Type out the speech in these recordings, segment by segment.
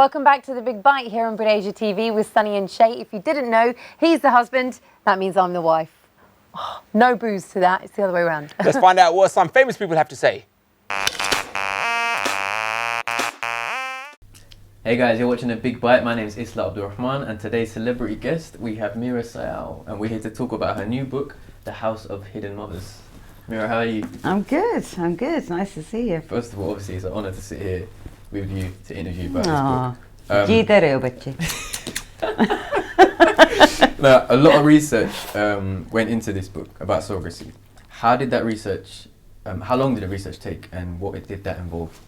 Welcome back to the Big Bite here on Asia TV with Sunny and Shay. If you didn't know, he's the husband. That means I'm the wife. Oh, no booze to that. It's the other way around. Let's find out what some famous people have to say. Hey guys, you're watching The Big Bite. My name is Isla Abdurrahman, and today's celebrity guest, we have Meera Syal, and we're here to talk about her new book, The House of Hidden Mothers. Meera, how are you? I'm good. Nice to see you. First of all, obviously, it's an honour to sit here with you to interview about Aww. this book. Now, a lot of research went into this book about surrogacy. How did that research, how long did the research take, and what did that involve?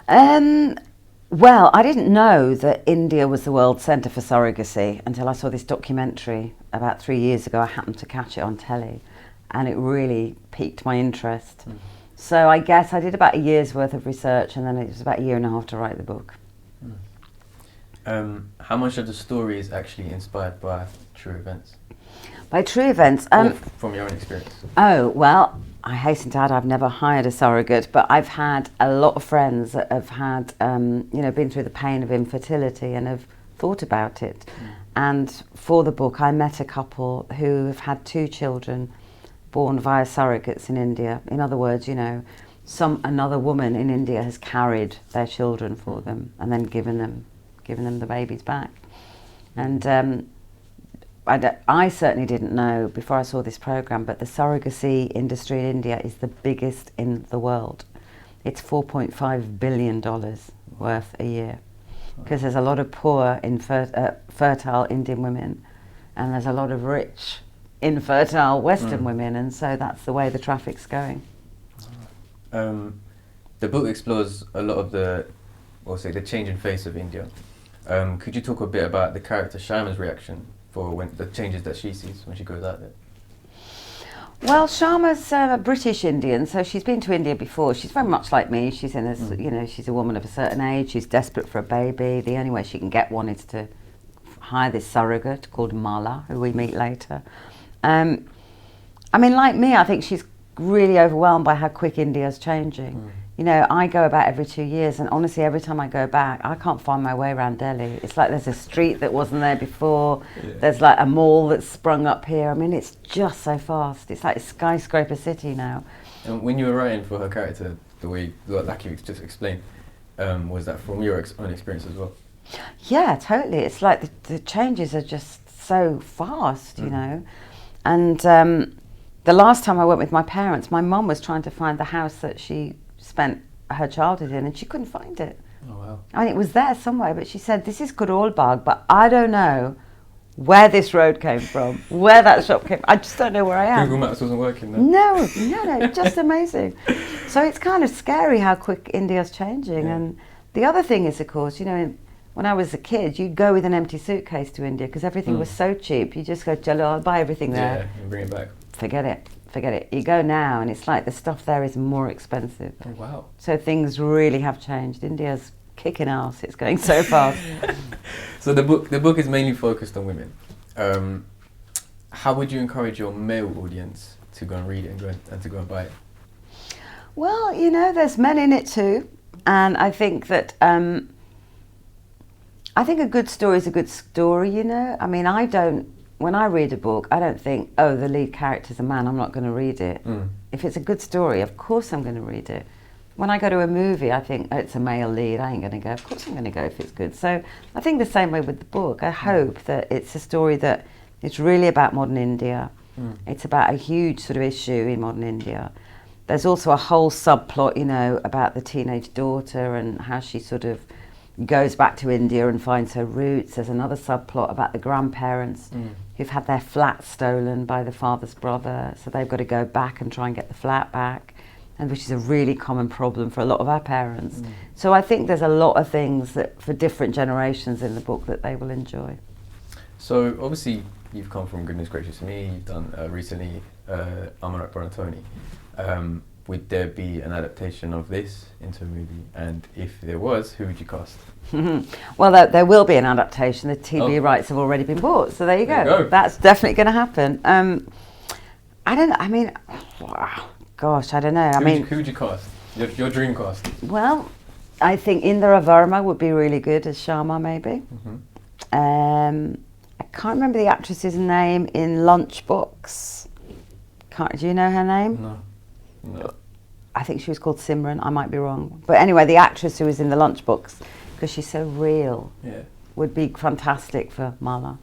Well, I didn't know that India was the world centre for surrogacy until I saw this documentary about 3 years ago. I happened to catch it on telly, and it really piqued my interest. Mm. So I guess I did about a year's worth of research, and then it was about a year and a half to write the book. Mm. How much of the story is actually inspired by true events? By true events? From your own experience? Oh, well, I hasten to add I've never hired a surrogate, but I've had a lot of friends that have had, been through the pain of infertility and have thought about it. Mm. And for the book, I met a couple who have had 2 children born via surrogates in India. In other words, another woman in India has carried their children for them and then given them the babies back. And I certainly didn't know before I saw this program, but the surrogacy industry in India is the biggest in the world. It's $4.5 billion worth a year, because there's a lot of poor, fertile Indian women, and there's a lot of rich, infertile Western women, and so that's the way the traffic's going. The book explores a lot of the change in face of India. Could you talk a bit about the character Shyama's reaction for when the changes that she sees when she goes out there? Well, Shyama's a British Indian, so she's been to India before. She's very much like me. She's in a, she's a woman of a certain age. She's desperate for a baby. The only way she can get one is to hire this surrogate called Mala, who we meet later. Like me, I think she's really overwhelmed by how quick India's changing. I go about every 2 years, and honestly, every time I go back, I can't find my way around Delhi. It's like there's a street that wasn't there before. Yeah. There's like a mall that's sprung up here. It's just so fast. It's like a skyscraper city now. And when you were writing for her character, the way, like you just explained, was that from your own experience as well? Yeah, totally. It's like the changes are just so fast, And the last time I went with my parents, my mum was trying to find the house that she spent her childhood in, and she couldn't find it. Oh wow! It was there somewhere, but she said, "This is Karol Bagh, but I don't know where this road came from, where that shop came. I just don't know where I am." Google Maps wasn't working. No, just amazing. So it's kind of scary how quick India's changing. Yeah. And the other thing is, of course, when I was a kid, you'd go with an empty suitcase to India because everything was so cheap. You just go, "Chalo, I'll buy everything there." Yeah, and bring it back. Forget it. You go now, and it's like the stuff there is more expensive. Oh wow! So things really have changed. India's kicking ass. It's going so fast. So the book is mainly focused on women. How would you encourage your male audience to go and read it and to go and buy it? Well, there's men in it too, and I think that I think a good story is a good story. When I read a book, I don't think, oh, the lead character's a man, I'm not going to read it. If it's a good story, of course I'm going to read it. When I go to a movie, I think, oh, it's a male lead, I ain't going to go. Of course I'm going to go if it's good. So I think the same way with the book. I hope that it's a story that it's really about modern India. It's about a huge sort of issue in modern India. There's also a whole subplot, about the teenage daughter and how she sort of goes back to India and finds her roots. There's another subplot about the grandparents who've had their flat stolen by the father's brother, so they've got to go back and try and get the flat back, and which is a really common problem for a lot of our parents. So I think there's a lot of things that for different generations in the book that they will enjoy. So obviously you've come from Goodness Gracious Me, you've done recently Amarat Bonatoni. Would there be an adaptation of this into a movie? And if there was, who would you cast? Well, there will be an adaptation. The TV rights have already been bought, so there you go. That's definitely going to happen. I don't know. Gosh, I don't know. Who would you cast? Your dream cast? Well, I think Indira Varma would be really good as Sharma, maybe. I can't remember the actress's name in Lunchbox. Do you know her name? No. I think she was called Simran. I might be wrong. But anyway, the actress who was in the Lunchbox, because she's so real, would be fantastic for Mala.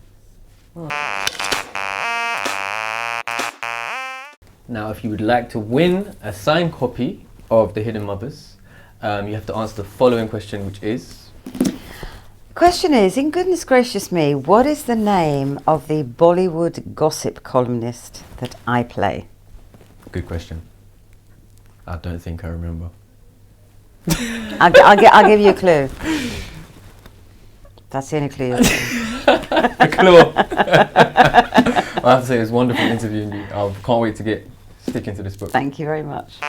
Now, if you would like to win a signed copy of The Hidden Mothers, you have to answer the following question, which is... Question is, in goodness gracious me, what is the name of the Bollywood gossip columnist that I play? Good question. I don't think I remember. I'll give you a clue. That's the only clue. A clue. I have to say, it was wonderful interviewing you. I can't wait to stick into this book. Thank you very much.